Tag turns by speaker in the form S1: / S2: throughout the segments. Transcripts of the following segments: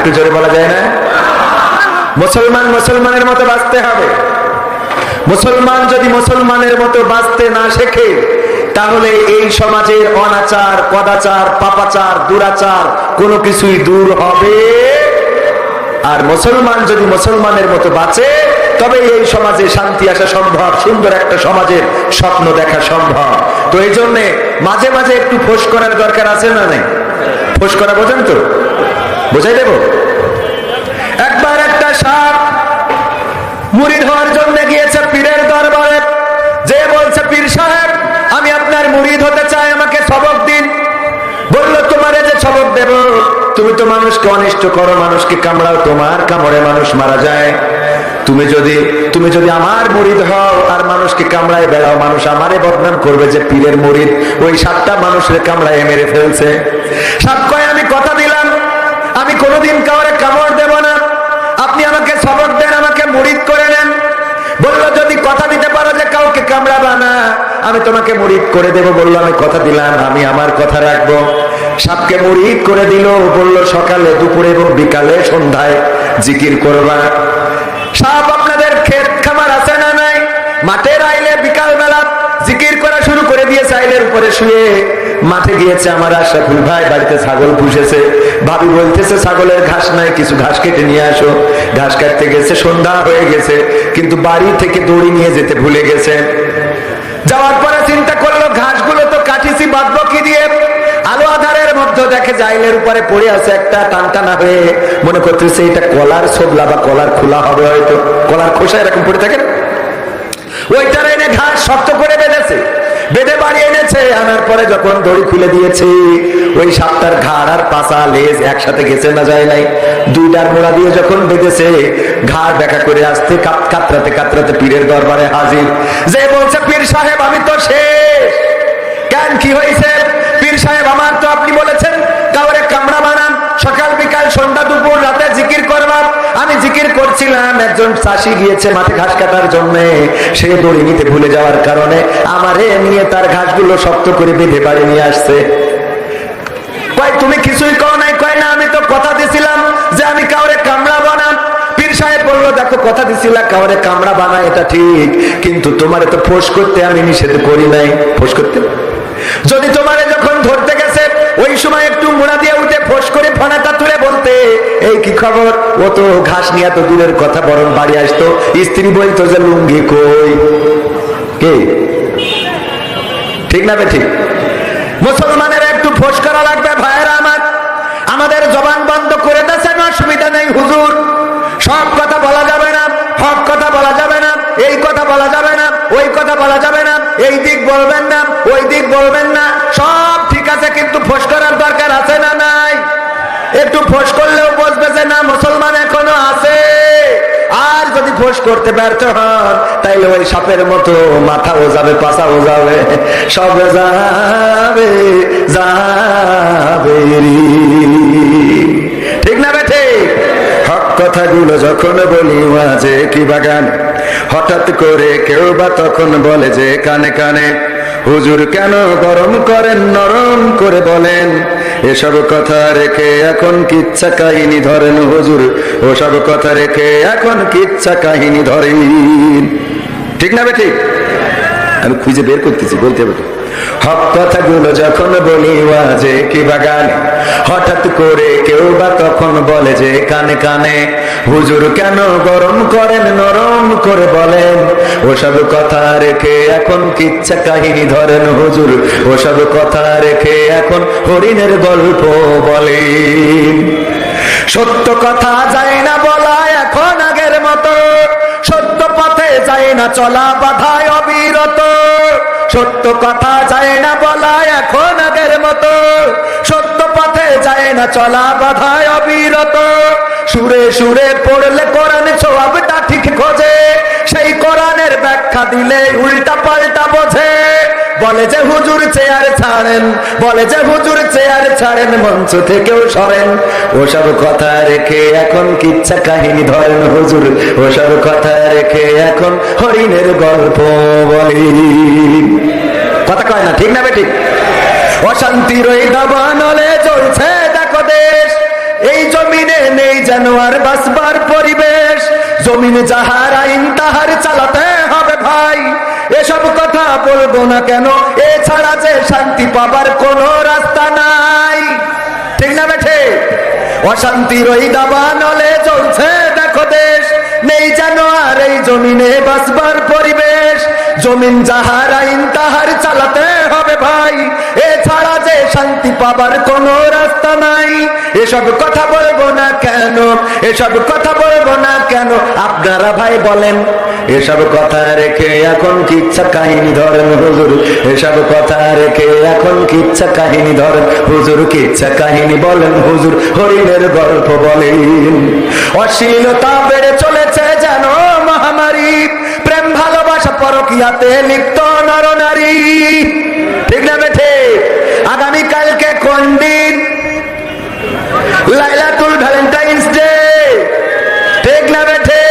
S1: একটু জোরে বলা যায় না? মুসলমান মুসলমানের মতো বাঁচতে হবে। মুসলমান যদি মুসলমানের মতো বাঁচতে না শেখে, তাহলে এই সমাজের অনাচার, কদাচার, পাপাচার, দুরাচার কোনো কিছুই দূর হবে। আর মুসলমান যদি মুসলমানের মতো বাঁচে, তবে এই সমাজে শান্তি আসা সম্ভব, সুন্দর একটা সমাজের স্বপ্ন দেখা সম্ভব। তো এই জন্য মাঝে মাঝে একটু ফোঁস করার দরকার আছে না নাই? ফোঁস করা বোঝেন তো? বোঝাই দেব। একবার একটা সাপ মুরিদ হওয়ার জন্য গিয়েছে পীরের দরবারে, যে বলছে, পীর সাহেব আমি আপনার মুরিদ হতে চাই, আমাকে সবক দিন। বললো, তোমারে যে সবক দেব? তুমি তো মানুষকে অনিষ্ট করো, মানুষকে কামড়াও, তোমার কামড়ে মানুষ মারা যায়। তুমি যদি আমার মুরিদ হও আর মানুষকে কামড়ায় বেড়াও, মানুষ আমারে বদনাম করবে যে পীরের মুরিদ ওই সাতটা মানুষের কামড়ায় মেরে ফেলছে। সাপ কয়, আমি কথা দিলাম আমি কোনোদিন কাউরে কামড় দেব না, আপনি আমাকে সবক দেন, আমাকে মুরিদ করে নেন। বললো, যদি কথা দিতে পারো যে কাউকে কামড়াবা না, আমি তোমাকে মুরিদ করে দেব। বললো, আমি কথা দিলাম, আমি আমার কথা রাখবো। সাপকে মুরিদ করে দিল। বললো, সকালে, দুপুরে এবং বিকালে, সন্ধ্যায় জিকির করবা। সাপ আপনাদের ক্ষেত খামার আছে না নাই? মাঠের আইলে বিকাল বেলা জিকির করা শুরু করে দিয়েছে। আইলের উপরে শুয়ে মাঠে গিয়েছে আমার আশরাফুল ভাই, বাড়িতে ছাগল পুষেছে। ভাবি বলতেছে, ছাগলের ঘাস নাই, কিছু ঘাস কেটে নিয়ে আসো। ঘাস কাটতে গেছে, সন্ধ্যা হয়ে গেছে, কিন্তু বাড়ি থেকে দড়ি নিয়ে যেতে ভুলে গেছে। যাওয়ার পরে চিন্তা করলো, ঘাসগুলো তো কাটিছি, বাঁধবো কি দিয়ে? আলো আধারের মধ্যে দেখে জাইলের উপরে পড়ে আছে একটা টানটানা হয়ে, মনে করতেছে এটা কলার ছোবলা বা কলার খোলা হবে, হয়তো কলার খোসা এরকম পড়ে থাকে না, ওইটার এনে ঘাস শক্ত করে বেঁধেছে। বেঁধে বাড়ি এনেছে। আনার পরে যখন দড়ি খুলে দিয়েছে, ওই সাপটার ঘাড় আর পাছা, লেজ একসাথে গেছে না যায় নাই। দুইটার মোড়া দিয়ে যখন বেঁধেছে, ঘাড় দেখা করে আসতে কাতরাতে কাতরাতে পীরের দরবারে হাজির। যে বলছে, পীর সাহেব আমি তো শেষ। কেন, কি হয়েছে? পীর সাহেব আমার তো আপনি বলেছেন কাউরে কামড়া বানান, সকাল বিকাল সন্ধ্যা দুপুর রাতে জিকির করবার। আমি জিকির করছিলাম, একজন চাষি গিয়েছে মাঠে ঘাস কাটার জন্য, সে দড়ি নিতে ভুলে যাওয়ার কারণে আমারে নিয়ে তার ঘাসগুলো শক্ত করে বেঁধে বাড়ি নিয়ে আসছে। কয়, তুমি কিছুই কও নাই? কয়, না, আমি তো কথা দিছিলাম যে আমি কাউরে কামড়া বানান। পীর সাহেব বললো, দেখো, কথা দিছিলা কাউরে কামড়া বানা, এটা ঠিক, কিন্তু তোমারে তো ফোঁস করতে আমি নিষেধ করি নাই। ফোঁস করতে যদি তোমারে যখন ধরতে গেছে, ওই সময় একটু মোড়া দিয়ে উঠে ফোঁস করে ফোনাটা তুলে বলতে, এই কি খবর? ও তো ঘাস নিয়ে তো দূরের কথা, বরং বাড়ি আসতো, স্ত্রী বলতো যে লুঙ্গি কই। কে ঠিক না বে ঠিক? মুসলমানের একটু ফোঁস করা লাগবে ভাইয়েরা আমার। আমাদের জবান বন্ধ করে দিয়েছেন, অসুবিধা নেই হুজুর, সব কথা বলা যাবে না, হক কথা বলা যাবে না, এই কথা বলা যাবে না, ওই কথা বলা যাবে না, এই দিক বলবেন না, ওই দিক বলবেন না, সব ঠিক আছে, কিন্তু ফোঁস করার দরকার আছে না নাই? একটু ফোঁস করলেও বুঝবে যে না, মুসলমান এখনো আছে। আর যদি ফোঁস করতে ব্যর্থ হন, তাইলে ওই সাপের মতো মাথাও যাবে, পাছাও যাবে, সব যাবে যাবে। ঠিক না বেঠে? হক কথাগুলো যখন বলি মাঝে কি বাগান, হঠাৎ করে কেউ বা তখন বলে যে কানে কানে, হুজুর কেন গরম করেন, নরম করে বলেন। এসব কথা রেখে এখন কিচ্ছা কাহিনী ধরেন হুজুর, ওসব কথা রেখে এখন কিচ্ছা কাহিনী ধরেন। ঠিক না বে ঠিক? আমি খুঁজে বের করতেছি, বলতে হবে তো। হক কথাগুলো যখন বলি ওয়াজে কি বাগানে, হঠাৎ করে কেউ বা তখন বলে যে কানে কানে, হুজুর কেন গরম করেন, নরম করে বলেন। ওসব কথা রেখে এখন কিচ্ছা কাহিনী ধরেন হুজুর, ওসব কথা রেখে এখন হরিণের গল্প বলেন। সত্য কথা যায় না বলা এখন আগের মতো, সত্য পথে যায় না চলা, বাধায় অবিরত। সত্য কথা যায় না বলা এখন আগের মতো, সত্য পথে যায় না চলা, বাধায় অবিরত। সুরে সুরে পড়লে কোরআন সওয়াবটা ঠিক খোঁজে, সেই কোরআনের ব্যাখ্যা দিলে উল্টা পাল্টা বোঝে। বলে যে হুজুর চেয়ার ছাড়েন, বলে যে হুজুর চেয়ার ছাড়েন, মঞ্চ থেকেও সরেন। ওসব কথা রেখে এখন কিচ্ছা কাহিনী ধরেন হুজুর, ওসব কথা রেখে এখন হরিণের গল্প বলি। কথা কয় না, ঠিক না বে ঠিক? অশান্তির ওই দাবানলে চলছে দেখো দেশ, এই জমিনে নেই যেন আর বাসবার পরিবেশ, জমিন যাহার আইন তাহার চালাতে হবে ভাই। এসব কথা বলবো না কেন, এছাড়া যে শান্তি পাবার কোনো রাস্তা নাই। ঠিক না বেঠে? অশান্তির ওই দাবা নলে চলছে দেখো দেশ, নেই যেন আর এই জমিনে বাসবার পরিবেশ, জমিন যাহার আইন তাহার চালাতে হবে ভাই। এছাড়া যে শান্তি পাবার কোনো রাস্তা নাই। এসব কথা বলবো না কেন, এসব কথা বলবো না কেন, আপনারা ভাই বলেন। এসব কথা রেখে এখন কিচ্ছা কাহিনী ধরেন হুজুর, এসব কথা রেখে এখন কিচ্ছা কাহিনী ধরেন হুজুর, কিচ্ছা কাহিনী বলেন হুজুর, হরিণের গল্প বলেন। অশ্লীলতা বেড়ে চলেছে যেন মহামারী, প্রেম ভালোবাসা পরকীয়াতে লিপ্ত নরনারী। ঠিক না বেঠে? আগামীকালকে কোন দিন? লাইলাতুল ভ্যালেন্টাইন্স ডে। ঠিক না বেঠে?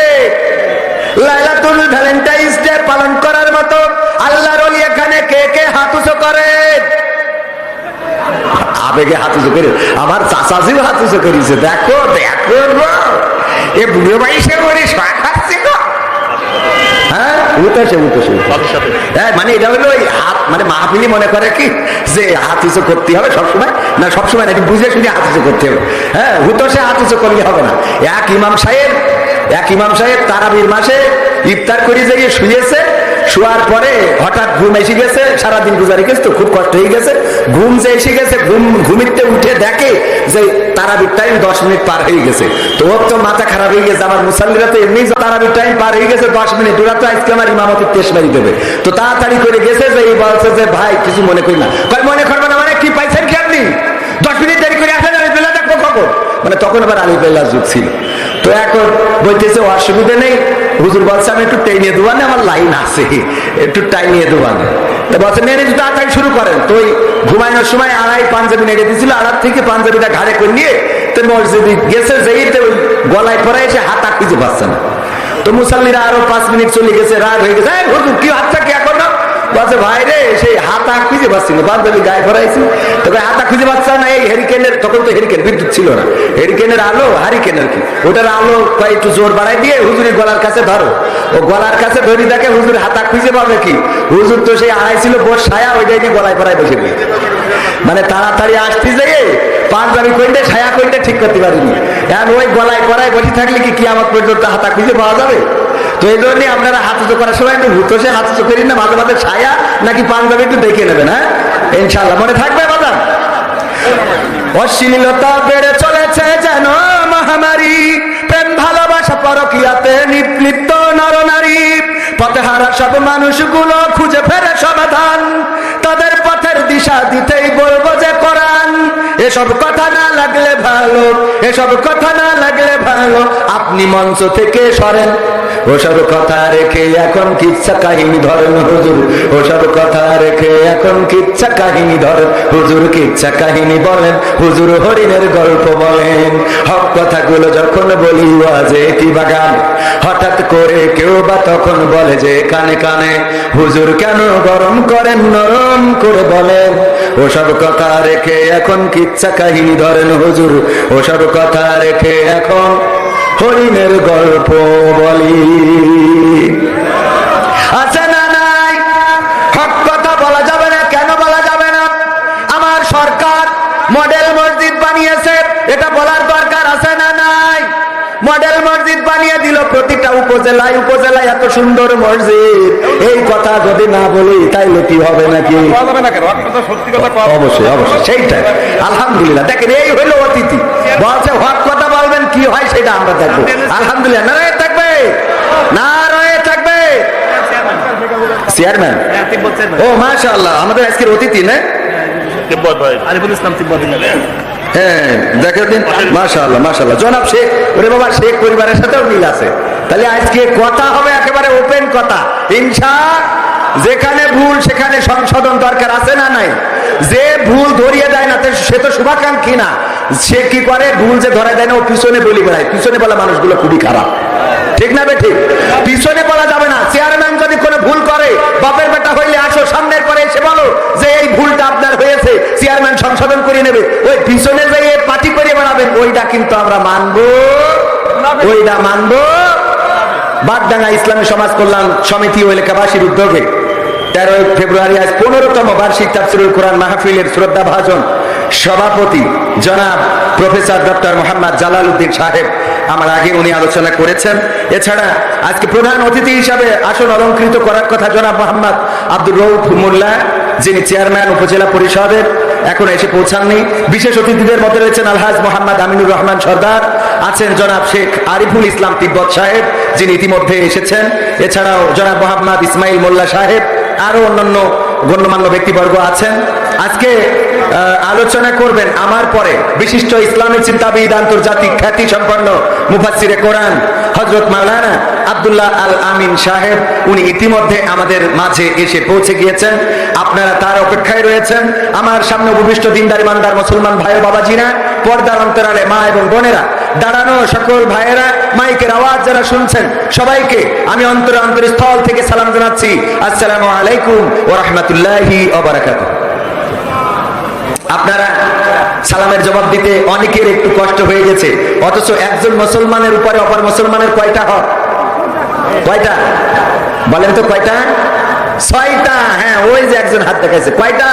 S1: লাইলাতুল ভ্যালেন্টাইন্স ডে পালন করার মতো আল্লাহর ওলি এখানে কে কে হাত উঁচু করে? আবেগে হাত উঁচু করে, আমার চাচাজিও হাত উঁচু করেছে। দেখো দেখো এ বুড়ো বয়সে করে খাচ্ছে তো। হ্যাঁ উঠেছে উঠেছে, মানে এটা হলো হাত, মানে মাহফিলি মনে করে কি যে হাত উঁচু করতে হবে সবসময় না, সবসময় না, বুঝে শুনে হাত উঁচু করতে হবে। হ্যাঁ হুতোষে হাত উঁচু করলে হবে না। এক ইমাম সাহেব তারাবির মাসে ইফতার করে যেয়ে শুয়েছে, শোয়ার পরে হঠাৎ ঘুম এসে গেছে, সারাদিন গুজারি গেছে তো খুব কষ্ট হয়ে গেছে, ঘুম যে এসে গেছে, ঘুমিতে উঠে দেখে যে তারাবির টাইম 10 মিনিট পার হয়ে গেছে। তো ওর তো মাথা খারাপ হয়ে গেছে, আমার মুসাল্লিরা তো এমনি তারাবির টাইম পার হয়ে গেছে 10 মিনিট, ওরা তো আজকে আমার ইমামতির তেশ মারি দেবে। তো তাড়াতাড়ি করে গেছে, যে এই বলছে যে ভাই কিছু মনে করি না। কয় মনে করবে না মানে কি, পাইছেন কি আপনি? 10 মিনিট দেরি করে আসেন, আমি বেলা দেখবো কখন? মানে তখন আবার আলী বেলা যুগ ছিল। তো এখন বলতেছে অসুবিধা নেই, হুজুর বলছে আমি একটু টেনে দেওয়া না, আমার লাইন আছে, একটু টাইনিয়ে দেওয়া না। তো বলছে নেড়ে তাড়াতাড়ি শুরু করেন। তো ওই ঘুমানোর সময় আড়াই পাঞ্জাবি নেড়ে দিয়েছিল, আড়ার থেকে পাঞ্জাবিটা ঘাড়ে করে নিয়ে তো মসজিদে গেছে, যেই তো গলায় পরে এসে হাতা খুঁজে পাচ্ছে না। তো মুসাল্লিরা আরো 5 মিনিট চলে গেছে, রাগ হয়ে গেছে, হুজুর কি হাতটা কি এখন? বলছে ভাই রে সেই হাতা খুঁজে পাচ্ছি না, পাঞ্জাবি গায়ে ভরাইছি, তবে হাতা খুঁজে পাচ্ছে না। এই হেরিকেনের, তখন তো হেরিকেন বিদ্যুৎ ছিল না, হেরিকেনের আলো, হারিকেন আর কি, ওটার আলো একটু জোর বাড়াই দিয়ে হুজুরের গলার কাছে ধরো। ও গলার কাছে ধরি দেখে হুজুর হাতা খুঁজে পাবে কি? হুজুর তো সেই আড়াই ছিল বোর ছায়া, ওইটাই নিয়ে গলায় পরায় বসে গিয়ে, মানে তাড়াতাড়ি আসতে যেয়ে পাঞ্জাবি কইতে ছায়া কইতে ঠিক করতে পারিনি। এখন ওই গলায় পরায় বসে থাকলে কি কিয়ামত পর্যন্ত হাতা খুঁজে পাওয়া যাবে? তো এই জন্য আপনারা হাত উঁচু করার সময় একটু হুতোষে হাত উঁচু করি না, মাঝে মাঝে ছায়া নাকি পাঞ্জাবি একটু দেখে নেবেন। হ্যাঁ ইনশাআল্লাহ মনে থাকবে বাজার। অশ্লীলতা বেড়ে চলেছে যেন মহামারী, প্রেম ভালোবাসা পরকীয়াতে লিপ্ত নরনারী, পথে হারা সব মানুষগুলো খুঁজে ফেরে সমাধান, তাদের পথের দিশা দিতেই বলবো যে কোরআন। এসব কথা না লাগলে ভালো, এসব কথা না লাগলে ভালো, আপনি মঞ্চ থেকে সরেন। ওসব কথা রেখে এখন কিচ্ছা কাহিনী ধরেন হুজুর, ওসব কথা রেখে এখন কিচ্ছা কাহিনী ধরেন হুজুর, কিচ্ছা কাহিনী বলেন হুজুর, হরিণের গল্প বলেন। হক কথাগুলো যখন বলি ওয়াজে কি বাগান, হঠাৎ করে কেউ বা তখন বলে যে কানে কানে, হুজুর কেন গরম করেন, নরম করে বলেন। ওসব কথা রেখে এখন কিচ্ছা কাহিনী ধরেন হুজুর, ওসব কথা রেখে এখন হরিণের গল্প বলি। আছে না নাই? হক কথা বলা যাবে না, কেন বলা যাবে না? আমার সরকার মডেল মসজিদ বানিয়েছে, এটা বলার দরকার আছে না নাই? মডেল মসজিদ বানিয়ে দিল প্রতিটা উপজেলায় উপজেলায়, এত সুন্দর মসজিদ। এই কথা যদি না বলি তাইলে কি হবে নাকি? অবশ্যই অবশ্যই, সেইটাই আলহামদুলিল্লাহ। দেখেন এই হইলো অতিথি, বলছে হক কথা বলবেন, কি হয় সেটা আমরা দেখবো। আলহামদুলিল্লাহ, না রয়ে থাকবে, না রয়ে থাকবে চেয়ারম্যান। ও মাশাআল্লাহ, আমাদের আজকের অতিথি না হ্যাঁ, দেখেন দিন মাশাআল্লাহ মাশাআল্লাহ, জনাব শেখ, ওরে বাবা শেখ পরিবারের সাথেও মিল আছে। তাহলে আজকে কথা হবে একেবারে ওপেন কথা, ইনশাআল্লাহ। যেখানে ভুল সেখানে সংশোধন দরকার আছে না নাই? যে ভুল ধরিয়ে দেয় না সে তো শুভাকাঙ্ক্ষী না, সে কি করে ভুল যে ধরা দেয় না, ও পিছনে বলি বেড়ায়। পিছনে বলা মানুষগুলো খুবই খারাপ, ঠিক না বে ঠিক? পিছনে বলা যাবে না। চেয়ারম্যান যদি কোনো ভুল করে বাপের বেটা হইলে আসো সামনের পরে এসে বলো যে এই ভুলটা আপনার হয়েছে, চেয়ারম্যান সংশোধন করে নেবে। ওই পিছনে যেয়ে পার্টি করে বেড়াবেন, ওইটা কিন্তু আমরা মানবো, ওইটা মানবো। বাগডাঙ্গা ইসলামী সমাজ কল্যাণ সমিতি ও এলাকাবাসীর উদ্যোগে 13 ফেব্রুয়ারি আজ 15তম বার্ষিক তাফসীরুল কোরআন মাহফিলের শ্রদ্ধাভাজন সভাপতি জনাব প্রফেসর ডক্টর মোহাম্মদ জালাল উদ্দিন সাহেব আমার আগে উনি আলোচনা করেছেন। এছাড়া আজকে প্রধান অতিথি হিসাবে আসন অলঙ্কৃত করার কথা জনাব মোহাম্মদ আব্দুর রউফ মোল্লা, যিনি চেয়ারম্যান উপজেলা পরিষদের, এখন এসে পৌঁছাননি। বিশেষ অতিথিদের মধ্যে রয়েছেন আলহাজ মোহাম্মদ আমিনুর রহমান সর্দার, আছেন জনাব শেখ আরিফুল ইসলাম তিব্বত সাহেব, যিনি ইতিমধ্যে এসেছেন। এছাড়াও জনাব মোহাম্মদ ইসমাইল মোল্লা সাহেব, আরো অন্যান্য গণ্যমান্য ব্যক্তিবর্গ আছেন। আজকে আলোচনা করবেন আমার পরে বিশিষ্ট ইসলামিক চিন্তাবিদ, আন্তর্জাতিক খ্যাতি সম্পন্ন মুফাসসিরে কোরআন হযরত মাওলানা আব্দুল্লাহ আল আমিন সাহেব। উনি ইতিমধ্যে আমাদের মাঝে এসে পৌঁছে গিয়েছেন, আপনারা তার অপেক্ষায় রয়েছেন। আমার সামনে উপবিষ্ট দিনদার ইমানদার মুসলমান ভাই ও বাবাজিরা, পর্দার অন্তরালে মা এবং বোনেরা, দাঁড়ানো সকল ভাইয়েরা, মাইকের আওয়াজ যারা শুনছেন, সবাইকে আমি অন্তরস্থল থেকে সালাম জানাচ্ছি। আসসালামু আলাইকুম ওয়া রাহমাতুল্লাহি ওয়া বারাকাতুহু। আপনারা সালামের জবাব দিতে অনেকের একটু কষ্ট হয়ে গেছে, অথচ একজন মুসলমানের উপরে অপর মুসলমানের কয়টা হক? কয়টা বলেন তো, কয়টা? 6টা। হ্যাঁ, ওই যে একজন হাত দেখাইছে, কয়টা?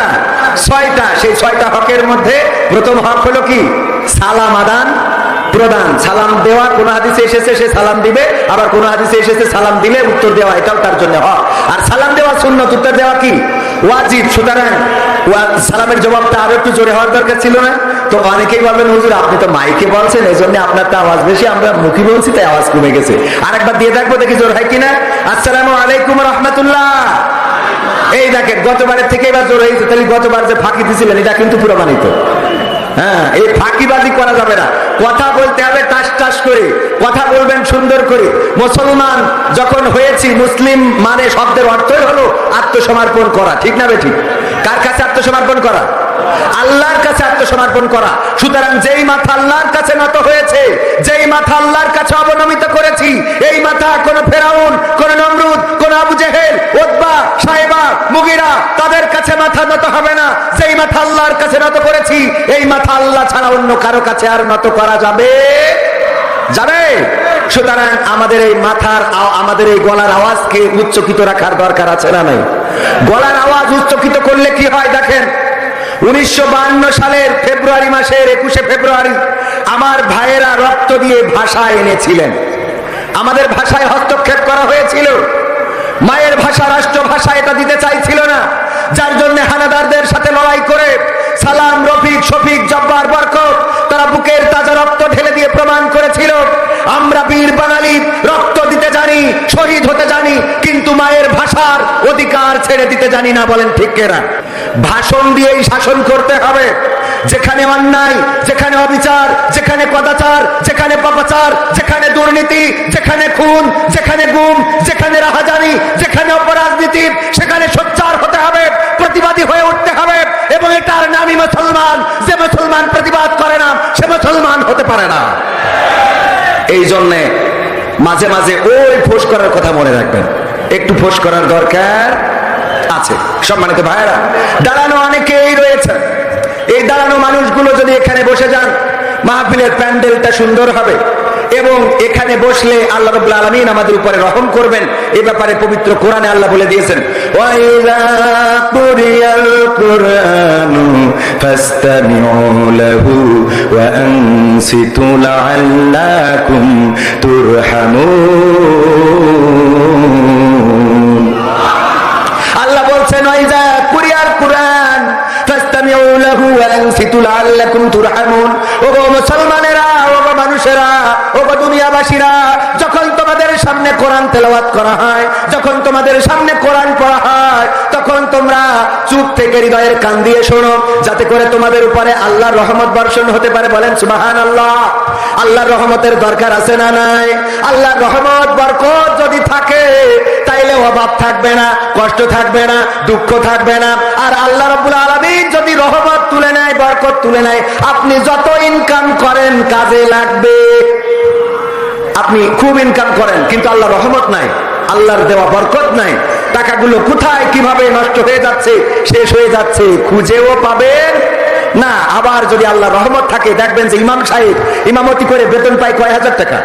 S1: 6টা। সেই 6টা হকের মধ্যে প্রথম হক হলো কি? সালাম আদান প্রদান। সালাম দেওয়া, কোন হাদিসে এসেছে সে সালাম দিবে, আবার কোন হাদিসে এসেছে সালাম দিলে উত্তর দেওয়া, এটাও তার জন্য হক। আর সালাম দেওয়া সুন্নাত, উত্তর দেওয়া কি? ওয়াজিব। সুতরাং সালামের জবাবটা আরো একটু জোরে হওয়ার দরকার ছিল না? তো অনেকেই বলবেন হুজুর আপনি তো মাইকে বলছেন, এই জন্য আপনার তো আওয়াজ বেশি, আমরা মুখে বলছি তাই আওয়াজ কমে গেছে। আরেকবার দিয়ে থাকবো, দেখি জোর হয় কিনা। আসসালামু আলাইকুম রাহমাতুল্লাহ। এই দেখেন, গতবারের থেকে এবার জোর হয়েছে। তাহলে গতবার যে ফাঁকি দিছিলেন এটা কিন্তু প্রমাণিত। হ্যাঁ, এই ফাঁকিবাজি করা যাবে না, কথা বলতে হবে টাস টাস করে, কথা বলবেন সুন্দর করে। মুসলমান যখন হয়েছি, মুসলিম মানে শব্দের অর্থই হলো আত্মসমর্পণ করা, ঠিক না বেঠিক? কার কাছে আত্মসমর্পণ করা? আল্লাহর কাছে আত্মসমর্পণ করা। সুতরাং যেই মাথা আল্লাহর কাছে নত হয়েছে, যেই মাথা আল্লাহর কাছে অবনমিত করেছি, এই মাথা কোন ফেরাউন, কোন নমরুদ, কোন আবু জেহেল, উতবা, সাইবা, মুগিরা তাদের কাছে মাথা নত হবে না। যেই মাথা আল্লাহর কাছে নত করেছি, এই মাথা আল্লাহ ছাড়া অন্য কারো কাছে আর নত করা যাবে? যাবে? সুতরাং আমাদের এই মাথার, আমাদের এই গলার আওয়াজকে উচ্চকিত রাখার দরকার আছে না নাই? গলার আওয়াজ উচ্চকিত করলে কি হয় দেখেন। 1952 সালের ফেব্রুয়ারি মাসের 21শে ফেব্রুয়ারি আমার ভাইয়েরা রক্ত দিয়ে ভাষা এনেছিলেন। আমাদের ভাষায় হস্তক্ষেপ করা হয়েছিল, মায়ের ভাষা রাষ্ট্রভাষা এটা দিতে চাইছিল না, যার জন্য হানাদারদের সাথে লড়াই করে সালাম, রফিক, শফিক, জব্বার, বরকত তারা বুকের তাজা রক্ত ঢেলে দিয়ে প্রমাণ করেছিল আমরা বীর বাঙালি, রক্ত দিতে জানি, শহীদ হতে জানি, কিন্তু মায়ের ভাষার অধিকার ছেড়ে দিতে জানি না। বলেন ঠিক কিনা? ভাষণ দিয়েই শাসন করতে হবে। যেখানে অন্যায়, যেখানে অবিচার, যেখানে কদাচার, যেখানে পাপাচার, যেখানে দুর্নীতি, যেখানে খুন, যেখানে গুম, যেখানে রাহাজানি, যেখানে অপরাজনীতি, সেখানে সোচ্চার হতে হবে, প্রতিবাদী হয়ে উঠতে হবে। এবং এটার নামই মুসলমান। যে মুসলমান প্রতিবাদ করে না, সে মুসলমান হতে পারে না। এই জন্যে মাঝে মাঝে ওই ফোঁস করার কথা মনে রাখবেন, একটু ফোঁস করার দরকার আছে। সম্মানিত ভাইয়েরা, দাঁড়ানো অনেকেই রয়েছে। এই দাঁড়ানো মানুষগুলো যদি এখানে বসে যান, মাহফিলের প্যান্ডেলটা সুন্দর হবে এবং এখানে বসলে আল্লাহ রাব্বুল আলামিন আমাদের উপরে রহম করবেন। এই ব্যাপারে পবিত্র কোরআনে আল্লাহ বলে দিয়েছেন, ওয়াইযা কুরিয়াল কুরআনু ফাসতামিউ লাহু ওয়া আনসিতু লাআল্লাকুম তুরহামুন। আল্লাহ বলছেন, ওয়াইযা কুরিয়াল কুরআন ফাসতামিউ লাহু ওয়া আনসিতু লাআল্লাকুম তুরহামুন। ওগো মুসলমানেরা, ওগো মানুষেরা, ওগো দুনিয়াবাসীরা, যখন তোমাদের সামনে কোরআন তেলাওয়াত করা হয়, যখন তোমাদের সামনে কোরআন পড়া হয়, তখন তোমরা চুপ থেকে হৃদয়ের কান দিয়ে শোনো, যাতে করে তোমাদের উপরে আল্লাহর রহমত বর্ষণ হতে পারে। বলেন সুবহানাল্লাহ। আল্লাহর রহমতের দরকার আছে না নাই? আল্লাহর রহমত বরকত যদি থাকে, তাইলে অভাব থাকবে না, কষ্ট থাকবে না, দুঃখ থাকবে না। আর আল্লাহ রাব্বুল আলামিন যদি রহমত তুলে নেয়, বরকত তুলে নেয়, আপনি যত ইনকাম করেন কাজে লাগবে। আপনি খুব ইনকাম করেন কিন্তু আল্লাহর রহমত নাই, আল্লাহর দেওয়া বরকত নাই, টাকাগুলো কোথায় কিভাবে নষ্ট হয়ে যাচ্ছে, শেষ হয়ে যাচ্ছে, খুঁজেও পাবেন না। আবার যদি আল্লাহ রহমত থাকে, দেখবেন যে ইমাম সাহেব ইমামতি করে বেতন পায় কয় হাজার টাকা,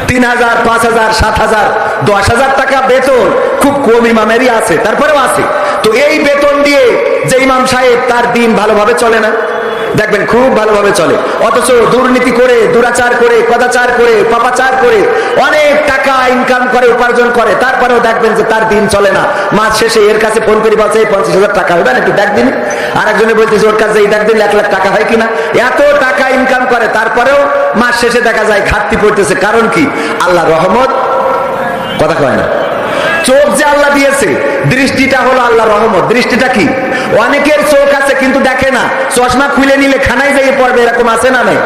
S1: 3,000, 5,000, 7,000, 10,000 টাকা বেতন। খুব কম ইমামেরই আছে, তারপরেও আছে। তো এই বেতন দিয়ে যে ইমাম সাহেব, তার দিন ভালোভাবে চলে না, দেখবেন খুব ভালোভাবে চলে। অথচ দুর্নীতি করে, দুরাচার করে, কদাচার করে, পাপাচার করে অনেক টাকা ইনকাম করে, উপার্জন করে, তারপরেও দেখবেন যে তার দিন চলে না। মাস শেষে এর কাছে ফোন করে বলছে 50,000 টাকা হবে না, একটু দেখ দিন। আর একজনে বলতেছে ওর কাছে এই দেখ দিন 1,00,000 টাকা হয় কিনা। এত টাকা ইনকাম করে, তারপরেও মাস শেষে দেখা যায় ঘাটতি পড়তেছে। কারণ কি? আল্লাহ রহমত, কথা কয় না। চোখ যে আল্লাহ দিয়েছে, দৃষ্টিটা হলো আল্লাহ রহমত। দৃষ্টিটা কি? অনেকের চোখ আছে কিন্তু দেখে না, চশমা খুলে নিলে খানায় যাইয়ে পড়বে, এরকম আছে না নাই?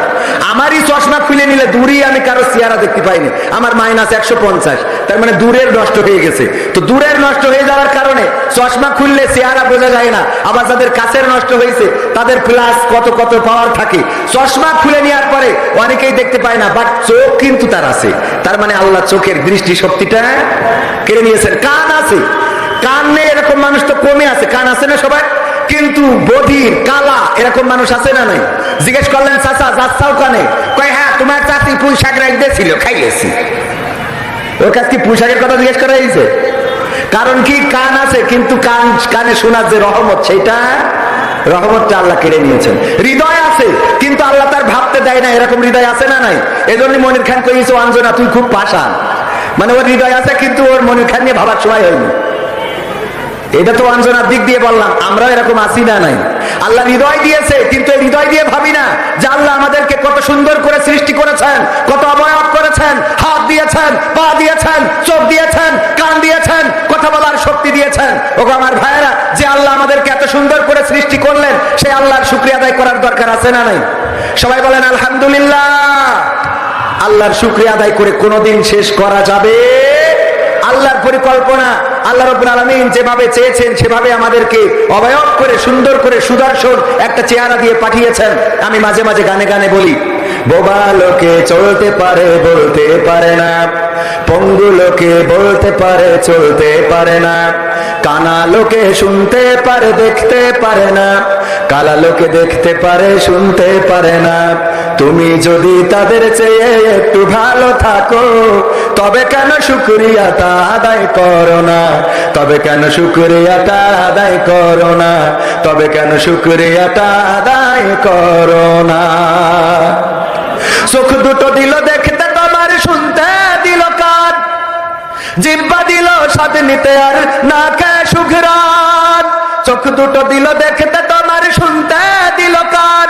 S1: আমারই চশমা খুলে নিলে দূরেই আমি কারো চেহারা দেখতে পাইনি, আমার -150, তার মানে দূরের নষ্ট হয়ে গেছে। তো দূরের নষ্ট হয়ে যাওয়ার কারণে চশমা খুললে চেহারা বোঝা যায় না। আবার যাদের কাছের নষ্ট হয়েছে তাদের প্লাস কত কত পাওয়ার থাকে। চশমা খুলে নেওয়ার পরে অনেকেই দেখতে পায় না, বাট চোখ কিন্তু তার আছে। তার মানে আল্লাহ চোখের দৃষ্টি শক্তিটা কেড়ে নিয়েছেন। কান আছে, কান নেই এরকম মানুষ তো কমে আছে। কান আছে না সবাই, কিন্তু বধির, কালা এরকম মানুষ আছে না নাই? জিজ্ঞেস করলেন চাচা যাচ্ছাও কানে? কয় হ্যাঁ, তোমার চাচি পুঁই শাক রাখতে ছিল, খাইয়েছি। ওর কাছে কি পুঁই শাকের কথা জিজ্ঞেস করা হয়েছে? কারণ কি? কান আছে, কিন্তু কানে শোনার যে রহমত, সেইটা রহমতটা আল্লাহ কেড়ে নিয়েছেন। হৃদয় আছে, কিন্তু আল্লাহ তার ভাবতে দেয় না, এরকম হৃদয় আছে না নাই? এই জন্য মনির খান কইছে, অঞ্জনা তুই খুব পাষাণ। মানে ওর হৃদয় আছে, কিন্তু ওর মনির খান নিয়ে ভাবার সময় হয়নি। এটা তো অঞ্জনার দিক দিয়ে বললাম, আমরা এরকম আছি না নাই? আল্লাহ হৃদয় দিয়েছে, কিন্তু এই হৃদয় দিয়ে ভাবি না যে আল্লাহ আমাদেরকে কত সুন্দর করে সৃষ্টি করেছেন, কত অবয়ব করেছেন, হাত দিয়েছেন, পা দিয়েছেন, চোখ দিয়েছেন, কান দিয়েছেন, কথা বলার শক্তি দিয়েছেন। ওগো আমার ভাইয়েরা, যে আল্লাহ আমাদেরকে এত সুন্দর করে সৃষ্টি করলেন, সেই আল্লাহর শুকরিয়া আদায় করার দরকার আছে না নাই? সবাই বলেন আলহামদুলিল্লাহ। আল্লাহর শুকরিয়া আদায় করে কোনোদিন শেষ করা যাবে? আল্লাহর পরিকল্পনা, আল্লাহ রাব্বুল আলামিন যেভাবে চেয়েছেন সেভাবে আমাদেরকে অবয়ব করে, সুন্দর করে, সুদর্শন একটা চেহারা দিয়ে পাঠিয়েছেন। আমি মাঝে মাঝে গানে গানে বলি, বোবা লোকে চলতে পারে, বলতে পারে না। পঙ্গু লোকে বলতে পারে, চলতে পারে না। কানা লোকে শুনতে পারে, দেখতে পারে না। কালা লোকে দেখতে পারে, শুনতে পারে না। তুমি যদি তাদের চেয়ে একটু ভালো থাকো, তবে কেন শুকরিয়াটা আদায় করো না? তবে কেন শুকরিয়াটা আদায় করো না? তবে কেন শুকরিয়াটা আদায় করো না? চোখ দুটো দিল দেখতে তোমার, শুনতে দিল কান, জিহ্বা দিল স্বাদ নিতে আর নাকে সুঘ্রাণ। চোখ দুটো দিল দেখতে তোমার, শুনতে দিল কান,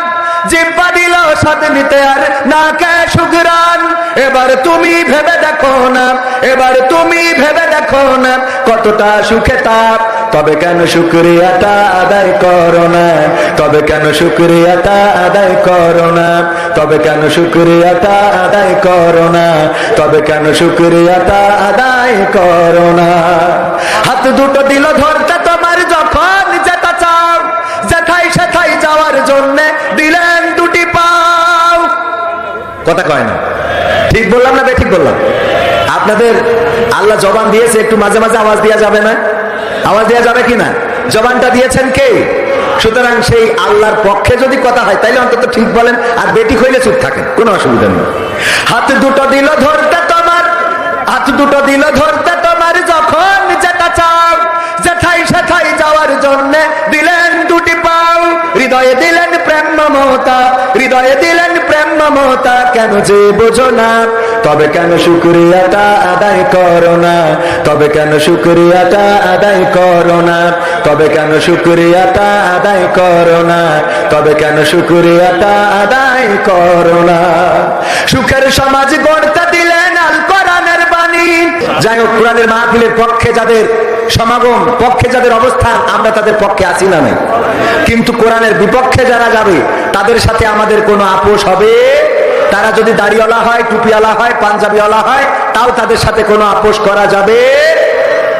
S1: জিহ্বা দিল স্বাদ নিতে আর নাকে সুঘ্রাণ। এবার তুমি ভেবে দেখো না, এবার তুমি ভেবে দেখো না, কতটা সুখে তাপ। তবে কেন শুকরিয়াটা আদায় করো না? তবে কেন শুকরিয়াটা আদায় করো না? তবে কেন শুকরিয়াটা আদায় করো না? তবে কেন শুকরিয়াটা আদায় করো না? হাত দুটো দিল ধরতে তোমার, যখন যেটা চাও, যেথায় সেথায় যাওয়ার জন্য দিলেন দুটি পাও। কথা কয় না? ঠিক বললাম না ঠিক বললাম? আপনাদের আল্লাহ জবান দিয়েছে, একটু মাঝে মাঝে আওয়াজ দেওয়া যাবে না? আওয়াজ দেওয়া যাবে কিনা? জবানটা দিয়েছেন কে? সুতরাং সেই আল্লাহর পক্ষে যদি কথা হয় তাইলে অন্তত ঠিক বলেন, আর বেটি হইলে চুপ থাকেন, কোনো অসুবিধা নেই। হাত দুটো দিল ধরতে তোমার, হাত দুটো দিল ধরতে তোমার, যখন যেটা চাও, যেথায় সেথায় যাওয়ার জন্য দিলেন দুটি পাও। হৃদয়ে দিলেন প্রেম মমতা, হৃদয়ে দিলেন প্রেম মমতা, কেন যে বোঝো না? তবে কেন শুকরিয়াটা আদায় করো না? তবে কেন শুকরিয়াটা আদায় করো না? তবে কেন শুকরিয়াটা আদায় করো না? তবে কেন শুকরিয়াটা আদায় করো না? সুখের সমাজ গড়তে দিলেন আল কোরআনের বাণী। যাই হোক, কোরআনের মাহফিলের পক্ষে যাদের সমাগম, পক্ষে যাদের অবস্থান, আমরা তাদের পক্ষে আছি না নাই? কিন্তু কোরআনের বিপক্ষে যারা যাবে তাদের সাথে আমাদের কোনো আপোষ হবে? তারা যদি দাড়িওয়ালা হয়, টুপিওয়ালা হয়, পাঞ্জাবিওয়ালা হয়, তাও তাদের সাথে কোনো আপোষ করা যাবে?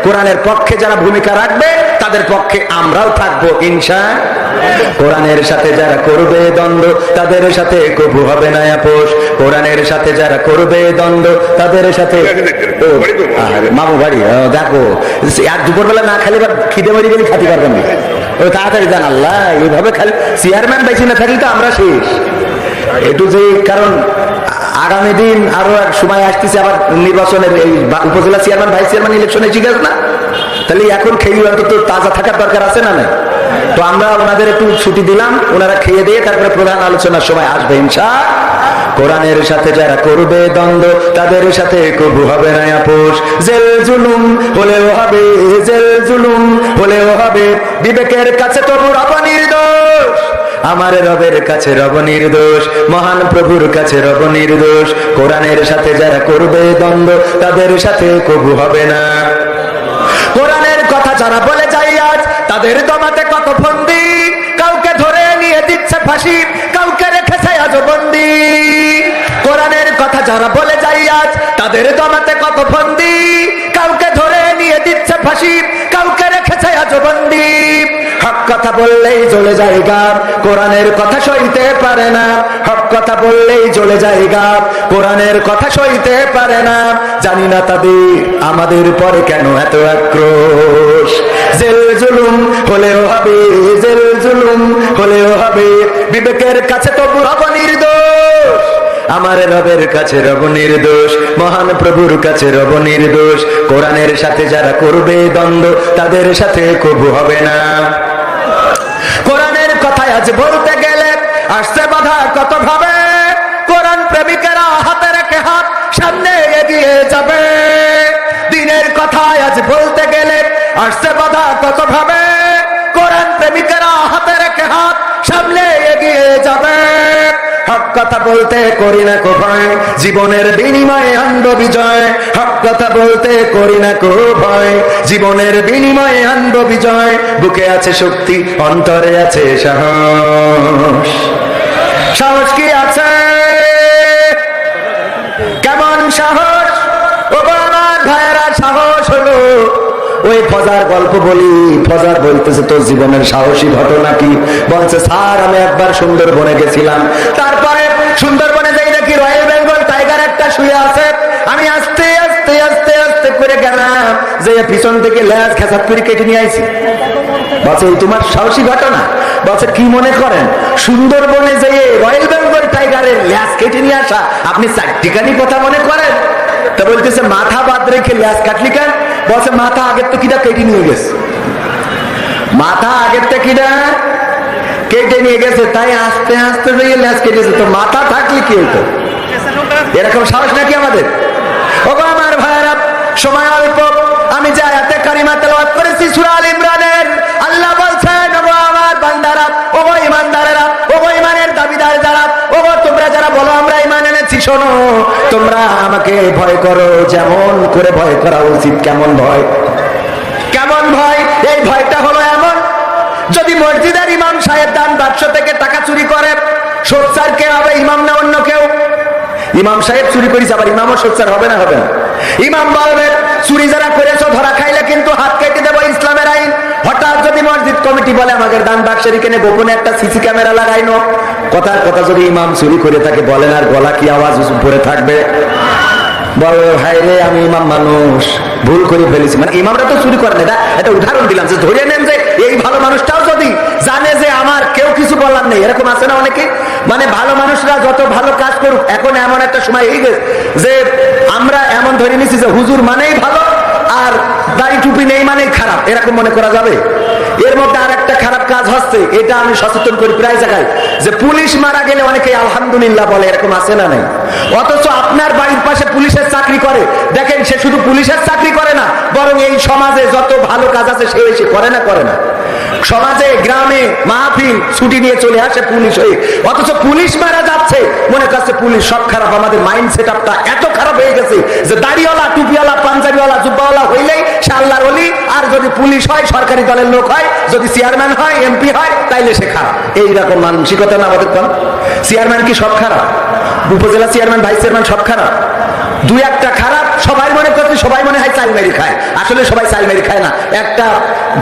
S1: কোরআনের পক্ষে যারা ভূমিকা রাখবে তাদের পক্ষে আমরাও থাকবো ইনশাআল্লাহ। কোরআনের সাথে যারা করবে দ্বন্দ্ব তাদের সাথে কবু হবে না আপোষ। কোরআনের সাথে যারা করবে দ্বন্দ্ব তাদের সাথে মামু বাড়ি দেখো আর দুপুরবেলা না খালি খিদে মরি গেলে খাতে পারবেন না। ও তাড়াতাড়ি জান আল্লাহ, এইভাবে খালি চেয়ারম্যান বেশি না থাকলে তো আমরা শেষ। একটু যে কারণ আগামী দিন আরো এক সময় আসতেছে আবার নির্বাচনের, এই উপজেলা চেয়ারম্যান ভাইস চেয়ারম্যান ইলেকশনে ঠিক আছে না, তাহলে এখন খেয়ে অন্তত তাজা থাকার দরকার আছে না? তো আমরা ওনাদের একটু ছুটি দিলাম, ওনারা খেয়ে দিয়ে তারপরে প্রধান আলোচনার সময় আসবে ইনশাআল্লাহ। কোরআনের সাথে যারা করবে দ্বন্দ্ব তাদের সাথে কবু হবে না আপোষ। জেল জুলুম হলেও হবে, জেল জুলুম হলেও হবে, বিবেকের কাছে তবু রব নির্দোষ, আমার রবের কাছে রব নির্দোষ, মহান প্রভুর কাছে রব নির্দোষ। কোরআনের সাথে যারা করবে দ্বন্দ্ব তাদের সাথে কবু হবে না। কোরআনের কথা যারা বলে যায় আজ তাদের দমাতে কত ফন্দি, কাউকে ধরে নিয়ে দিচ্ছে ফাঁসি, কাউকে রেখেছে আজ বন্দি। কোরআনের কথা যারা বলে যায় আজ তাদের দমাতে কত ফন্দি, কাউকে ধরে নিয়ে দিচ্ছে ফাঁসি, কাউকে রেখেছে আজ বন্দি। হক কথা বললেই জ্বলে যায় গাব, কোরআনের কথা সইতে পারে না। হক কথা বললেই জ্বলে যায় গাব, কোরআনের কথা সইতে পারে না। জানি না তাদের আমাদের পরে কেন এত আক্রোশ। জেল জুলুম হলেও হবে, জেল জুলুম হলেও হবে, বিবেকের কাছে তবু রব নির্দোষ, আমার রবের কাছে রব নির্দোষ, মহান প্রভুর কাছে রব নির্দোষ। কোরআনের সাথে যারা করবে দ্বন্দ্ব তাদের সাথে কবু হবে না। কোরআনের কথায় আজ বলতে গেলে আসছে বাধা কত ভাবে, কোরআন প্রেমিকেরা হাতে রেখে হাত সামনে এগিয়ে যাবে। দিনের কথায় আজ বলতে গেলে আসছে বাধা কত ভাবে, কোরআন প্রেমিকেরা হাতে রেখে হাত সামনে এগিয়ে যাবে। হক কথা বলতে করি না কো ভয়, জীবনের বিনিময়ে আনব বিজয়। হক কথা বলতে করি না কো ভয়, জীবনের বিনিময়ে আনব বিজয়। বুকে আছে শক্তি, অন্তরে আছে সাহস। সাহস কি আছে? কেমন সাহস? ও আমার ভাইয়েরা, সাহস হলো ওই ফজার গল্প বলি। ফজার বলতেছে তোর জীবনের সাহসী ঘটনা কি? বলছে স্যার আমি একবার সুন্দরবনে গেছিলাম, তারপরে সুন্দরবনে যাই দেখি রয়্যাল বেঙ্গল টাইগার একটা শুয়ে আছে। আমি আস্তে আস্তে আস্তে আস্তে করে গেলাম, যে পিছন থেকে লেজ খেসাত করে কেটে নিয়ে আইছি। বলছে এই তোমার সাহসী ঘটনা? বলছে কি মনে করেন সুন্দরবনে যেয়ে রয়্যাল বেঙ্গল টাইগারের লেজ কেটে নিয়ে আসা আপনি চারটিখানি কথা মনে করেন? তা বলতেছে মাথা বাদ রেখে লেজ কাটলি কেন? বলছে মাথা আগের তো কিটা কেটে নিয়ে গেছে, মাথা আগের তো কিটা কেটে নিয়ে গেছে, তাই আস্তে আস্তে যেয়ে লেজ কেটেছে। তো মাথা থাকলে কি হতো? এরকম সাহস নাকি আমাদের? ও আমার ভাইরা, সময় অল্প, আমি যে আয়াতে কারিমা তেলাওয়াত করেছি সূরা আল ইমরানের, আল্লাহ বলছেন ও আমার বান্দারা, ও ঈমানদারেরা, ও ঈমানের দাবিদার যারা, ও তোমরা যারা বলো আমরা ঈমান এনেছি, শোনো তোমরা আমাকে ভয় করো যেমন করে ভয় করা উচিত। কেমন ভয়? কেমন ভয়? এই ভয়টা হলো এমন, যদি মসজিদের ইমাম সাহেব দান বাক্স থেকে টাকা চুরি করে, সোচ্চার কে হবে? ইমাম না অন্য কেউ? ইমাম সাহেব চুরি করেছে, আবার ইমামও সোচ্চার হবে না? হবে না। ইমাম বলবে চুরি যারা করেছো ধরা খাইলে কিন্তু হাত কেটে দেবো, ইসলামের আইন। হঠাৎ যদি মসজিদ কমিটি বলে আমাদের দান বাক্সের এখানে গোপনে একটা সিসি ক্যামেরা লাগাইনো, কথার কথা যদি ইমাম চুরি করে থাকে বলেন আর গলা কি আওয়াজ উপরে থাকবে? বলো ভাই রে আমি ইমাম মানুষ, ভুল করে ফেলেছি। মানে ইমামরা তো চুরি করেন, এটা একটা উদাহরণ দিলাম যে ধরে নেন যে এই ভালো মানুষটাও যদি জানে যে আমার কেউ কিছু বলার নেই, এরকম আছে না অনেকে? মানে ভালো মানুষরা যত ভালো কাজ করুক, এখন এমন একটা সময় এই যে আমরা এমন ধরে নিছি যে হুজুর মানেই ভালো আর দাড়ি টুপি নেই মানেই খারাপ, এরকম মনে করা যাবে? এর মধ্যে আর একটা খারাপ কাজ হচ্ছে, এটা আমি সচেতন করি প্রায় জায়গায়, যে পুলিশ মারা গেলে অনেকে আলহামদুলিল্লাহ বলে, এরকম আছে না নাই? অথচ আপনার বাড়ির পাশে পুলিশের চাকরি করে, দেখেন সে শুধু পুলিশের চাকরি করে না, বরং এই সমাজে যত ভালো কাজ আছে সে এসে করে না? করে না? সমাজে গ্রামে মাহফিল ছুটি নিয়ে চলে আসে পুলিশ হয়ে, অথচ পুলিশ মারা যাচ্ছে মনে করছে পুলিশ সব খারাপ। আমাদের মাইন্ড সেট আপটা এত খারাপ হয়ে গেছে যে দাড়িওয়ালা, টুপিওয়ালা, পাঞ্জাবিওয়ালা, জুব্বাওয়ালা হইলেই সে আল্লাহর ওলি, আর যদি পুলিশ হয়, সরকারি দলের লোক হয়, যদি চেয়ারম্যান হয়, এমপি হয়, তাইলে সে খারাপ। এইরকম মানসিকতা না আমাদের? চেয়ারম্যান কি সব খারাপ? উপজেলা চেয়ারম্যান, ভাইস চেয়ারম্যান সব খারাপ? দুই একটা খারাপ, সবাই মনে করছে সবাই মনে হয় চাল মেরি খায়, আসলে সবাই চাল মেরি খায় না। একটা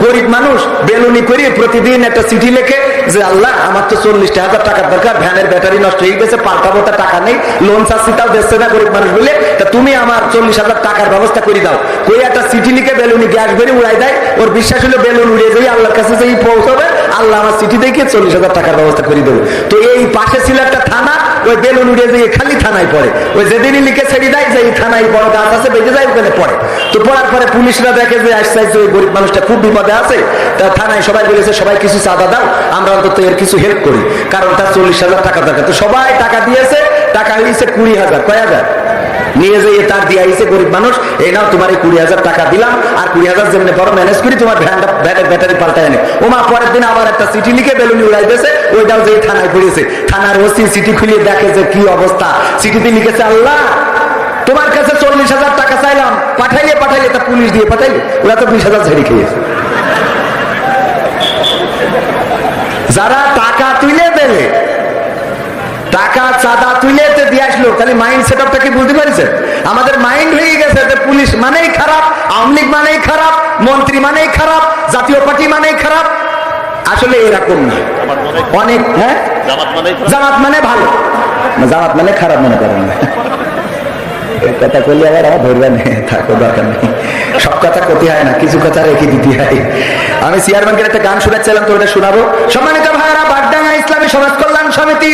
S1: গরিব মানুষ বেলুনি করে প্রতিদিন একটা চিঠি লেখে যে আল্লাহ আমার তো 40,000 টাকার দরকার, ভ্যানের ব্যাটারি নষ্ট হয়ে গেছে, পাল্টাবো, তা টাকা নেই, লোন চাচ্ছি তাও দিচ্ছে না গরিব মানুষ বলে, তা তুমি আমার 40,000 টাকার ব্যবস্থা করে দাও। ওই একটা চিঠি লিখে বেলুনি গ্যাস ভরে উড়াই দেয়, ওর বিশ্বাস হলো বেলুন উড়িয়ে যাই আল্লাহর কাছে যেই পৌঁছবে আল্লাহ আমার চিঠি দেখে 40,000 টাকার ব্যবস্থা করে দেবো। তো এই পাশে ছিল একটা থানা, ওই বেলুন উড়িয়ে যেয়ে খালি থানায় পড়ে, ওই যেদিনই লিখে ছেড়ে দেয় যে এই থানায় বড় গাছ আছে বেঁধে যায় ওখানে পড়ে। তো পড়ার পরে পুলিশরা দেখে যে আসছে ওই গরিব মানুষটা খুব বিপদে আছে, তা থানায় সবাই বলেছে সবাই কিছু চাঁদা দাও, আমরা অন্তত এর কিছু হেল্প করি, কারণ তার 40,000 টাকা দরকার। তো সবাই টাকা দিয়েছে, টাকা হয়েছে 20,000, কয় হাজার নিয়ে যেয়ে তার দিয়ে আইছে গরিব মানুষ, এই নাও তোমার এই 20,000 টাকা দিলাম, আর 20,000 যেমনি বড় ম্যানেজ করি তোমার ভ্যানের ব্যাটারি পাল্টায় এনে। ওমা পরের দিন আবার একটা চিঠি লিখে বেলুনি উড়াই দিয়েছে, ওইটাও যে থানায় পড়েছে। থানার ওসি চিঠি খুলিয়ে দেখে যে কি অবস্থা, চিঠিতে লিখেছে আল্লাহ তোমার কাছে 40,000 টাকা চাইলাম, পাঠাইলে তা পুলিশ দিয়ে পাঠাইলে, ওরা তো 20,000 ঝেড়ে খেয়েছে। যারা টাকা তুলে দেবে, টাকা চাঁদা তুলে দিয়ে আসলো, তাহলে মাইন্ড সেট আপটা কি বুঝতে পারছে? আমাদের মাইন্ড হয়ে গেছে যে পুলিশ মানেই খারাপ, আওয়ামী লীগ মানেই খারাপ, মন্ত্রী মানেই খারাপ, জাতীয় পার্টি মানেই খারাপ। আসলে এরকম না, অনেক হ্যাঁ জামাত মানে ভালো, জামাত মানে খারাপ মনে করেন না। কথা করলে আবার আমার ধরবে না, থাকো দরকার নেই, সব কথা করতে হয় না, কিছু কথা রেখে দিতে হয়। আমি চেয়ারম্যানকে একটা গান শোনাচ্ছিলাম, তো ওটা শোনাবো। সম্মানিত ভাইয়েরা, বাগডাঙ্গা ইসলামী সমাজ কল্যাণ সমিতি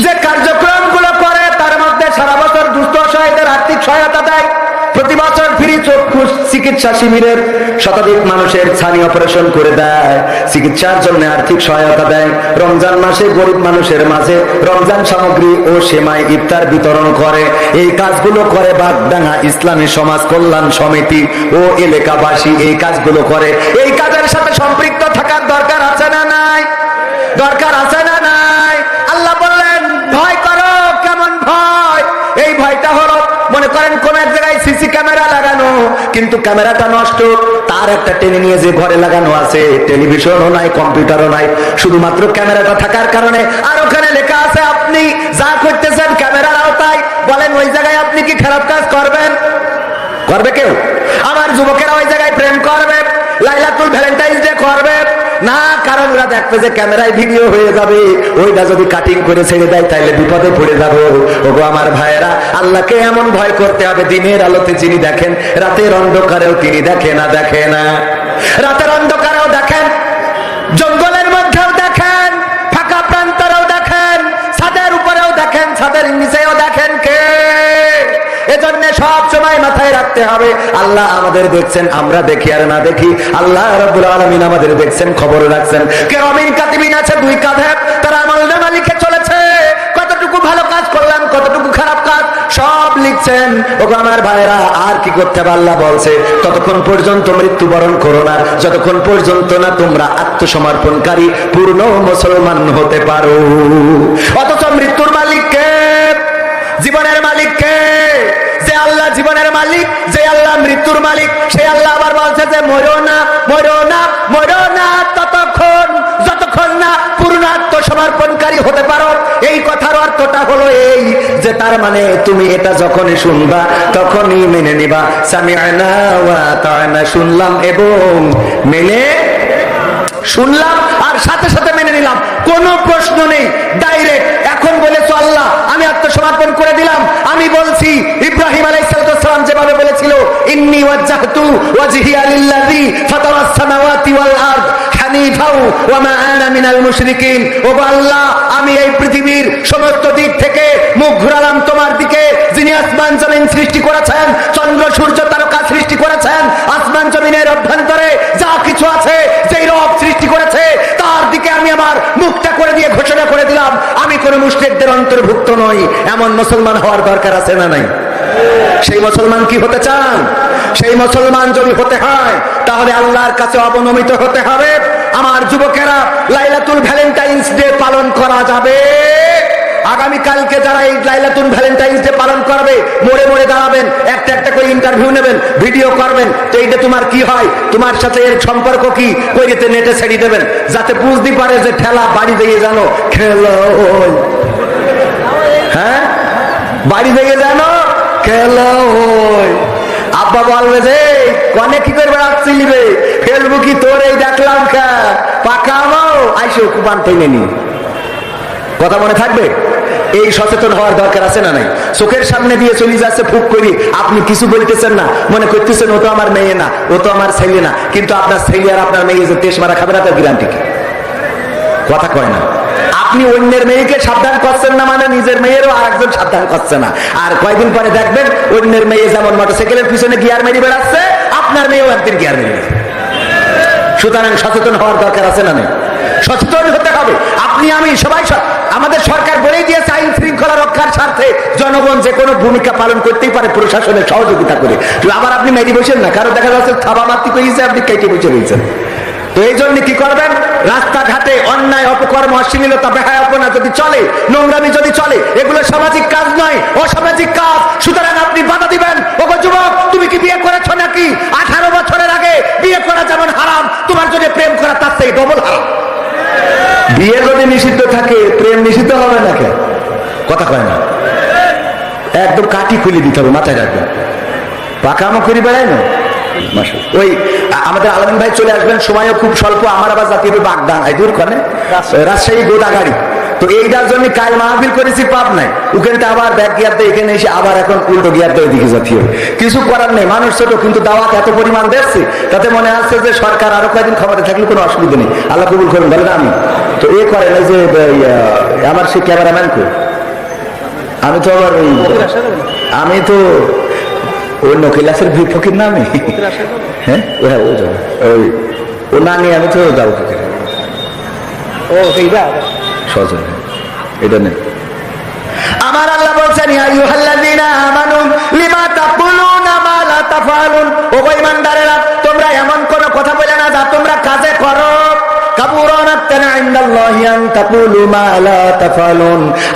S1: যে কার্যক্রম গুলো করে তার মধ্যে সারা বছর দুস্থ অসহায়দের আর্থিক সহায়তা দেয়, প্রতি বছর ফ্রি চক্ষু চিকিৎসা শিবিরের শতাধিক মানুষের ছানি অপারেশন করে দেয়, চিকিৎসার জন্য আর্থিক সহায়তা দেয়, রমজান মাসে গরিব মানুষের মাঝে রমজান সামগ্রী ও সেমাই ইফতার বিতরণ করে। এই কাজগুলো করে বাগডাঙ্গা ইসলামী সমাজ কল্যাণ সমিতি ও এলাকাবাসী এই কাজগুলো করে। এই কাজের সাথে সম্পৃক্ত থাকার দরকার আছে না নাই? দরকার আছে না নাই? আল্লাহ বললেন ভয় করো। কেমন ভয়? এই ভয়টা হলো মনে করেন কোন এক জায়গায় সিসি ক্যামেরা লাগানো, কিন্তু ক্যামেরাটা নষ্ট, তার একটা টেনে নিয়ে যে ঘরে লাগানো আছে, টেলিভিশনও নাই, কম্পিউটারও নাই, শুধুমাত্র ক্যামেরাটা থাকার কারণে। আর ওখানে লেখা আছে আপনি যা করতেছেন ক্যামেরার আওতায়। বলেন ওই জায়গায় আপনি কি খারাপ কাজ করবেন? করবে কেউ? আমার যুবকেরা ওই জায়গায় প্রেম করবে, লাইলাতুল ভ্যালেন্টাইন্স ডে করবে না, কারণ ওরা দেখবে যে ক্যামেরায় ভিডিও হয়ে যাবে, ওইটা যদি কাটিং করে ছেড়ে দেয় তাহলে বিপদে পড়ে যাবো। ওগো আমার ভাইয়েরা, আল্লাহকে এমন ভয় করতে হবে, দিনের আলোতে যিনি দেখেন, রাতের অন্ধকারেও তিনি দেখে না, দেখে না, রাতের অন্ধকারেও দেখেন, জঙ্গলের মধ্যেও দেখেন, ফাঁকা প্রান্তরেও দেখেন, ছাদের উপরেও দেখেন, ছাদের নিচেও দেখেন। কে? এজন্য সব সময় মাথায় রাখতে হবে আল্লাহ আমাদের দেখছেন, আমরা দেখি আর না দেখি, আল্লাহ রাব্বুল আলামিন আমাদের দেখছেন, খবর রাখছেন। কিরামিন কাতিবিন আছে দুই কাঁধে, তারা আমলনামা লিখে চলেছে, কতটুকু ভালো কাজ করলাম, কতটুকু খারাপ কাজ, সব লিখছেন। ওগো আমার ভাইরা, আর কি করতে হবে? আল্লাহ বলছে ততক্ষণ পর্যন্ত মৃত্যুবরণ করো না, যতক্ষণ পর্যন্ত না তোমরা আত্মসমর্পণকারী পূর্ণ মুসলমান হতে পারো। অথচ মৃত্যুর মালিক কে? জীবনের মালিক কে? যে আল্লাহ জীবনের মালিক, যে আল্লাহ মৃত্যুর মালিক, সেই আল্লাহ আবার বলছে যে মরো না, মরো না, মরো না ততক্ষণ যতক্ষণ না পূর্ণ আত্মসমর্পণকারী হতে পারো। এই কথার অর্থটা হলো এই যে তার মানে তুমি এটা যখনই শুনবা তখনই মেনে নিবা, সামি'না ওয়া আতা'না, শুনলাম এবং মেনে শুনলাম আর সাথে সাথে মেনে নিলাম, কোনো প্রশ্ন নেই, ডাইরেক্ট। এখন বলেছো আল্লাহ আমি আত্মসমর্পণ করে দিলাম, আমি বলছি ইব্রাহিম আলাইহিস সালাম যেভাবে বলেছিল ইন্নী ওয়াজ্জাহতু ওয়াজহিয়া লিল্লাযী ফাতারাস সামাওয়াতি ওয়াল আরদ হানিফাও ওয়া মা আনা মিনাল মুশরিকিন। ওগো আল্লাহ, আমি এই পৃথিবীর সমস্ত দিক থেকে মুখ ঘুরালাম তোমার দিকে, যিনি আসমান জমিন সৃষ্টি করেছেন, চন্দ্র সূর্য তারকা সৃষ্টি করেছেন, আসমান জমিনের অভ্যন্তরে যা কিছু আছে, যেই রব সৃষ্টি করেছে তার দিকে আমি আমার মুখটা করে দিয়ে ঘোষণা করে দিলাম আমি কোন মুশরিকদের অন্তর্ভুক্ত নই। এমন মুসলমান হওয়ার দরকার আছে না নাই? সেই মুসলমান কি হতে চান? সেই মুসলমান যদি হতে হয় তাহলে আল্লাহর কাছে অবনমিত হতে হবে। আমার যুবকেরা, লাইলাতুল ভ্যালেন্টাইন্স ডে পালন করা যাবে। আগামীকালকে যারা এই লাইলাতুল ভ্যালেন্টাইন্স ডে পালন করবে, মোড়ে মোড়ে দাঁড়াবেন, একটা একটা করে ইন্টারভিউ নেবেন, ভিডিও করবেন, তো এইটা তোমার কি হয়, তোমার সাথে এর সম্পর্ক কি, কইতে নেটে ছেড়ে দেবেন, যাতে বুঝতে পারে যে ঠেলা বাড়ি দিয়ে জানো খেলো, হ্যাঁ বাড়ি থেকে জানো খেলা হয়। আব্বা বলবে যে কনে কি করে বেড়াচ্ছিলি রে, ফেসবুকি তোর এই দেখলাম খা পাকামাও আইসো কুপান টেনে নি। কথা মনে থাকবে? এই সচেতন হওয়ার দরকার আছে না নাই? চোখের সামনে দিয়ে চলে যাচ্ছে ফুক করি, আপনি কিছু বলতেছেন না, মনে করতেছেন ও তো আমার মেয়ে না, ও তো আমার ছেলে না, কিন্তু আপনার ছেলে আর আপনার মেয়ে যে তেজ মারা খাবে না তার গ্যারান্টি কি? কথা কয় না। আপনি অন্যের মেয়েকে সাবধান করছেন না মানে নিজের মেয়েরও আর একজন সাবধান করছে না। আর কয়েকদিন পরে দেখবেন অন্যের মেয়ে যেমন মোটরসাইকেলের পিছনে গিয়ার মেরে বেড়াচ্ছে, আপনার মেয়েও একদিন গিয়ার মেরে বেড়াচ্ছে। সুতরাং সচেতন হওয়ার দরকার আছে না নেই? সচেতন হতে হবে। আপনি আমি সবাই, আমাদের সরকার বলেই দিয়েছে আইন শৃঙ্খলা রক্ষার স্বার্থে জনগণ যে কোনো ভূমিকা পালন করতেই পারে প্রশাসনের সহযোগিতা করে। আবার আপনি মেরি বসেন না, কারো দেখা যাচ্ছে থাবা মারতে পেয়েছে, আপনি কেটে বসে রয়েছেন। তো এই জন্য কি করবেন? রাস্তাঘাটে অন্যায়, অপকর্ম, অশ্লীলতা, বেহায়াপনা যদি চলে, নোংরামি যদি চলে, এগুলো সামাজিক কাজ নয়, অসামাজিক কাজ। সুতরাং আপনি বাধা দিবেন। ওগো যুবক, তুমি কি বিয়ে করেছো নাকি? 18 বছরের আগে বিয়ে করা যেমন হারাম, তোমার জন্য প্রেম করা তার থেকে ডবল হারাম। বিয়ে যদি নিষিদ্ধ থাকে, প্রেম নিষিদ্ধ হবে না কেন? কথা কয় না। একদম কাটি খুলে দিতে হবে, মাথায় রাখবেন। পাকামো করে বেড়ায় না। ওই আমাদের আলমিন ভাই চলে আসবেন, সময়ও খুব স্বল্প। আমার আবার জাতীয় বাগদা দূরখানে রাজশাহী গোদাগাড়ি। তো এইটার জন্য কাল মাহফিল করেছি পাপ নাই, ওখানটা আবার ব্যাক গিয়ার দিয়ে এখানে এসে আবার এখন উল্টো গিয়ার দিয়ে ওইদিকে জাতীয়। কিছু করার নেই, মানুষ ছোট, কিন্তু দাওয়াত এত পরিমাণ দেখছি, তাতে মনে আসছে যে সরকার আরো কয়েকদিন ক্ষমতা থাকলে কোনো অসুবিধা নেই। আল্লাহ কবুল করুন, বলেন আমি। তো এ করেন এই যে আমার সেই ক্যামেরাম্যান কো, আমি তো আবার আমি তো ওই নকিলাসের ফকির না আমি, হ্যাঁ ও যাবো, ওই ও না নিয়ে আমি তো যাবো কি করে? ও সজন এটা নেই। আমার আল্লাহ বলছেন ইয়া আইয়ুহাল্লাযীনা আমানু লিমা তাকুলুনা মা লা তাফআলুন। ও ঈমানদারেরা, তোমরা এমন কোন কথা বলে না যা তোমরা কাজে করো।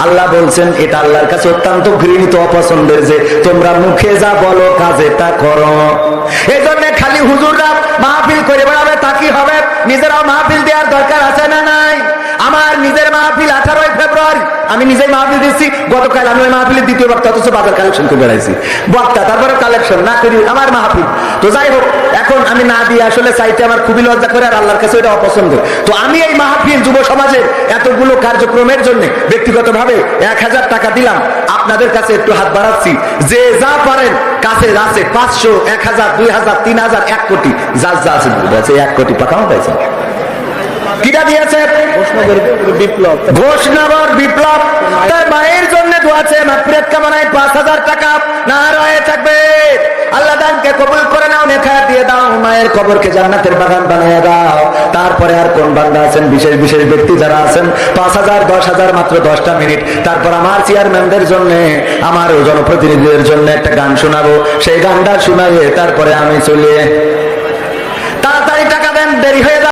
S1: আল্লাহ বলছেন এটা আল্লাহর কাছে অত্যন্ত ঘৃণিত, অপছন্দের যে তোমরা মুখে যা বলো কাজে তা করো। এই জন্য খালি হুজুররা মাহফিল করে বেড়াবে তা কি হবে? নিজেরাও মাহফিল দেওয়ার দরকার আছে না নাই? আমার নিজের মাহফিল 18 ফেব্রুয়ারি, আমি নিজেই মাহফিল দিচ্ছি। গতকাল আমি ওই মাহফিলের দ্বিতীয় বক্তা, অথচ বাজার কালেকশন করে বেড়াইছি। বক্তা তারপরে কালেকশন না করি আমার মাহফিল। তো যাই হোক, এখন আমি না দিয়ে আসলে চাইতে আমার খুবই লজ্জা করে, আর আল্লাহর কাছে এটা অপছন্দ। তো আমি এই মাহফিল যুব সমাজের এতগুলো কার্যক্রমের জন্য ব্যক্তিগতভাবে 1000 টাকা দিলাম। আপনাদের কাছে একটু হাত বাড়াচ্ছি, যে যা পারেন কাছে আছে 500, 1000, 2000, 3000, 1 কোটি, যা যা আছে 1 কোটি পাকানো পাইছে। কিটা দিয়েছে? ঘোষনগর বিপ্লব। তার মায়ের জন্য দোয়াছে, মাগফিরাত কামনায় 5000 টাকা না রয়ে থাকবে। আল্লাহ দানকে কবুল করে নাও, নেখায়াত দিয়ে দাও, মায়ের কবরকে জান্নাতের বাগান বানিয়ে দাও। তারপরে আর কোন বান্দা আছেন, বিশেষ বিশেষ ব্যক্তি যারা আছেন, 5000, 10,000, মাত্র 10টা মিনিট। তারপর আমার চেয়ারম্যানদের জন্য, আমার জনপ্রতিনিধিদের জন্য একটা গান শোনাবো। সেই গানটা শোনাবে, তারপরে আমি চলে। তাড়াতাড়ি টাকা দেন, দেরি হয়ে